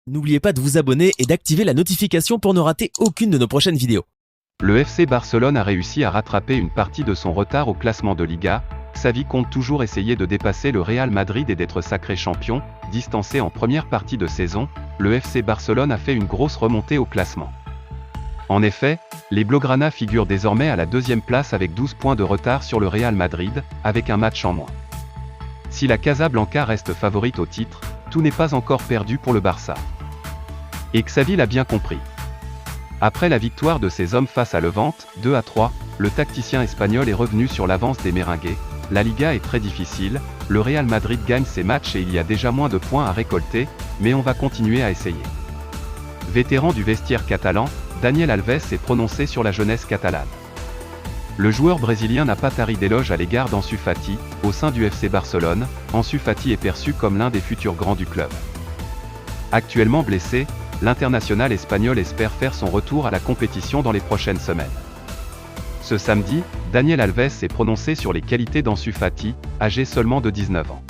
N'oubliez pas de vous abonner et d'activer la notification pour ne rater aucune de nos prochaines vidéos. Le FC Barcelone a réussi à rattraper une partie de son retard au classement de Liga. Xavi compte toujours essayer de dépasser le Real Madrid et d'être sacré champion. Distancé en première partie de saison, le FC Barcelone a fait une grosse remontée au classement. En effet, les Blaugrana figurent désormais à la deuxième place avec 12 points de retard sur le Real Madrid, avec un match en moins. Si la Casablanca reste favorite au titre, tout n'est pas encore perdu pour le Barça. Et Xavi l'a bien compris. Après la victoire de ses hommes face à Levante, 2-3, le tacticien espagnol est revenu sur l'avance des Merengues. La Liga est très difficile, le Real Madrid gagne ses matchs et il y a déjà moins de points à récolter, mais on va continuer à essayer. Vétéran du vestiaire catalan, Daniel Alves s'est prononcé sur la jeunesse catalane. Le joueur brésilien n'a pas tari d'éloges à l'égard d'Ansu Fati. Au sein du FC Barcelone, Ansu Fati est perçu comme l'un des futurs grands du club. Actuellement blessé, l'international espagnol espère faire son retour à la compétition dans les prochaines semaines. Ce samedi, Daniel Alves s'est prononcé sur les qualités d'Ansu Fati, âgé seulement de 19 ans.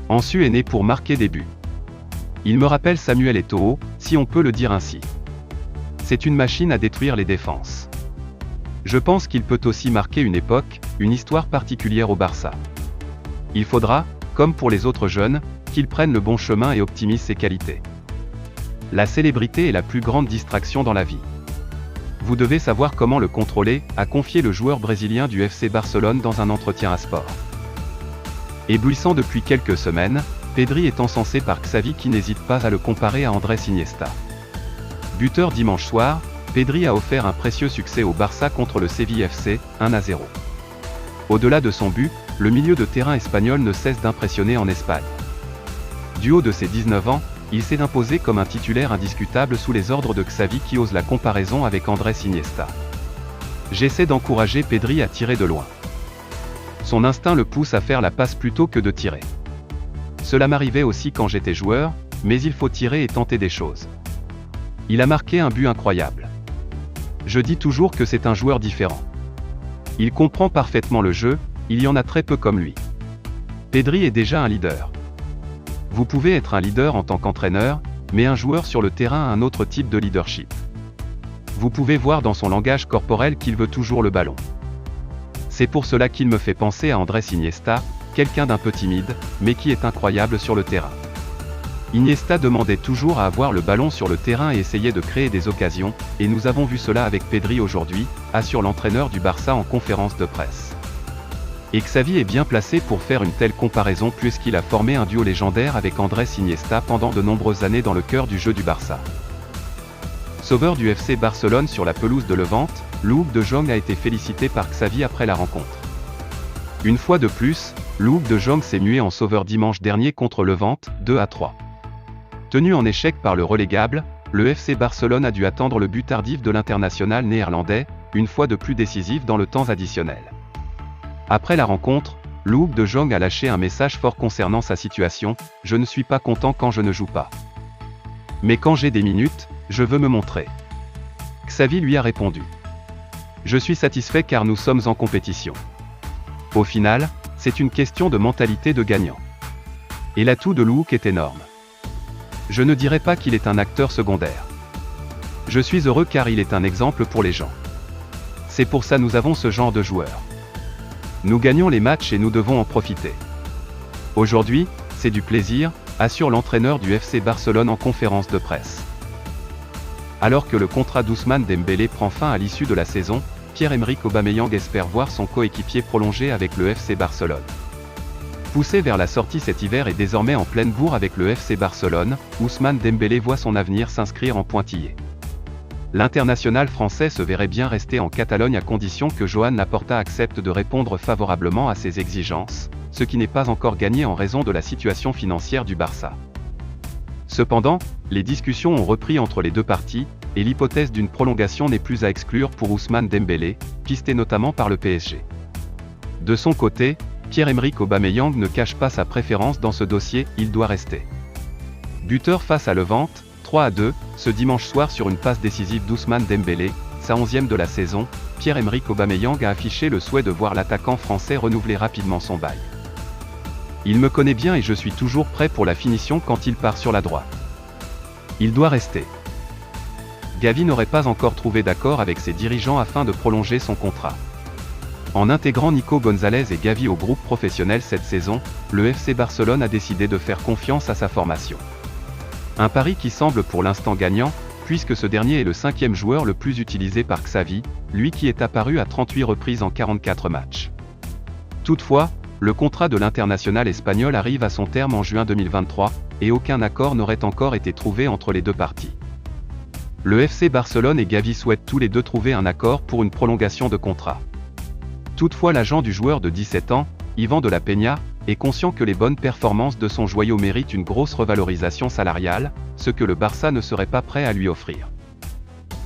Ansu est né pour marquer des buts. Il me rappelle Samuel Eto'o, si on peut le dire ainsi. C'est une machine à détruire les défenses. Je pense qu'il peut aussi marquer une époque, une histoire particulière au Barça. Il faudra, comme pour les autres jeunes, qu'il prenne le bon chemin et optimise ses qualités. La célébrité est la plus grande distraction dans la vie. Vous devez savoir comment le contrôler, a confié le joueur brésilien du FC Barcelone dans un entretien à Sport. Éblouissant depuis quelques semaines, Pedri est encensé par Xavi qui n'hésite pas à le comparer à Andrés Iniesta. Buteur dimanche soir, Pedri a offert un précieux succès au Barça contre le Séville FC, 1-0. Au-delà de son but, le milieu de terrain espagnol ne cesse d'impressionner en Espagne. Du haut de ses 19 ans, il s'est imposé comme un titulaire indiscutable sous les ordres de Xavi qui ose la comparaison avec Andrés Iniesta. J'essaie d'encourager Pedri à tirer de loin. Son instinct le pousse à faire la passe plutôt que de tirer. Cela m'arrivait aussi quand j'étais joueur, mais il faut tirer et tenter des choses. Il a marqué un but incroyable. Je dis toujours que c'est un joueur différent. Il comprend parfaitement le jeu, il y en a très peu comme lui. Pedri est déjà un leader. Vous pouvez être un leader en tant qu'entraîneur, mais un joueur sur le terrain a un autre type de leadership. Vous pouvez voir dans son langage corporel qu'il veut toujours le ballon. C'est pour cela qu'il me fait penser à Andrés Iniesta, quelqu'un d'un peu timide, mais qui est incroyable sur le terrain. Iniesta demandait toujours à avoir le ballon sur le terrain et essayait de créer des occasions, et nous avons vu cela avec Pedri aujourd'hui, assure l'entraîneur du Barça en conférence de presse. Et Xavi est bien placé pour faire une telle comparaison puisqu'il a formé un duo légendaire avec Andrés Iniesta pendant de nombreuses années dans le cœur du jeu du Barça. Sauveur du FC Barcelone sur la pelouse de Levante, Luuk de Jong a été félicité par Xavi après la rencontre. Une fois de plus, Luuk de Jong s'est mué en sauveur dimanche dernier contre Levante, 2-3. Tenu en échec par le relégable, le FC Barcelone a dû attendre le but tardif de l'international néerlandais, une fois de plus décisif dans le temps additionnel. Après la rencontre, Luuk de Jong a lâché un message fort concernant sa situation, « Je ne suis pas content quand je ne joue pas. Mais quand j'ai des minutes, je veux me montrer. » Xavi lui a répondu. « Je suis satisfait car nous sommes en compétition. Au final, c'est une question de mentalité de gagnant. Et l'atout de Luuk est énorme. Je ne dirais pas qu'il est un acteur secondaire. Je suis heureux car il est un exemple pour les gens. C'est pour ça nous avons ce genre de joueur. Nous gagnons les matchs et nous devons en profiter. Aujourd'hui, c'est du plaisir, assure l'entraîneur du FC Barcelone en conférence de presse. Alors que le contrat d'Ousmane Dembélé prend fin à l'issue de la saison, Pierre-Emerick Aubameyang espère voir son coéquipier prolonger avec le FC Barcelone. Poussé vers la sortie cet hiver et désormais en pleine bourre avec le FC Barcelone, Ousmane Dembélé voit son avenir s'inscrire en pointillé. L'international français se verrait bien rester en Catalogne à condition que Joan Laporta accepte de répondre favorablement à ses exigences, ce qui n'est pas encore gagné en raison de la situation financière du Barça. Cependant, les discussions ont repris entre les deux parties, et l'hypothèse d'une prolongation n'est plus à exclure pour Ousmane Dembélé, pisté notamment par le PSG. De son côté, Pierre-Emerick Aubameyang ne cache pas sa préférence dans ce dossier, il doit rester. Buteur face à Levante, 3-2, ce dimanche soir sur une passe décisive d'Ousmane Dembélé, sa 11e de la saison, Pierre-Emerick Aubameyang a affiché le souhait de voir l'attaquant français renouveler rapidement son bail. Il me connaît bien et je suis toujours prêt pour la finition quand il part sur la droite. Il doit rester. Gavi n'aurait pas encore trouvé d'accord avec ses dirigeants afin de prolonger son contrat. En intégrant Nico Gonzalez et Gavi au groupe professionnel cette saison, le FC Barcelone a décidé de faire confiance à sa formation. Un pari qui semble pour l'instant gagnant, puisque ce dernier est le 5e joueur le plus utilisé par Xavi, lui qui est apparu à 38 reprises en 44 matchs. Toutefois, le contrat de l'international espagnol arrive à son terme en juin 2023, et aucun accord n'aurait encore été trouvé entre les deux parties. Le FC Barcelone et Gavi souhaitent tous les deux trouver un accord pour une prolongation de contrat. Toutefois, l'agent du joueur de 17 ans, Ivan de la Peña, est conscient que les bonnes performances de son joyau méritent une grosse revalorisation salariale, ce que le Barça ne serait pas prêt à lui offrir.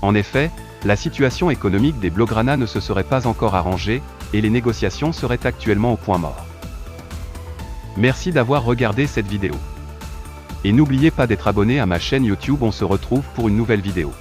En effet, la situation économique des Blaugrana ne se serait pas encore arrangée, et les négociations seraient actuellement au point mort. Merci d'avoir regardé cette vidéo. Et n'oubliez pas d'être abonné à ma chaîne YouTube, on se retrouve pour une nouvelle vidéo.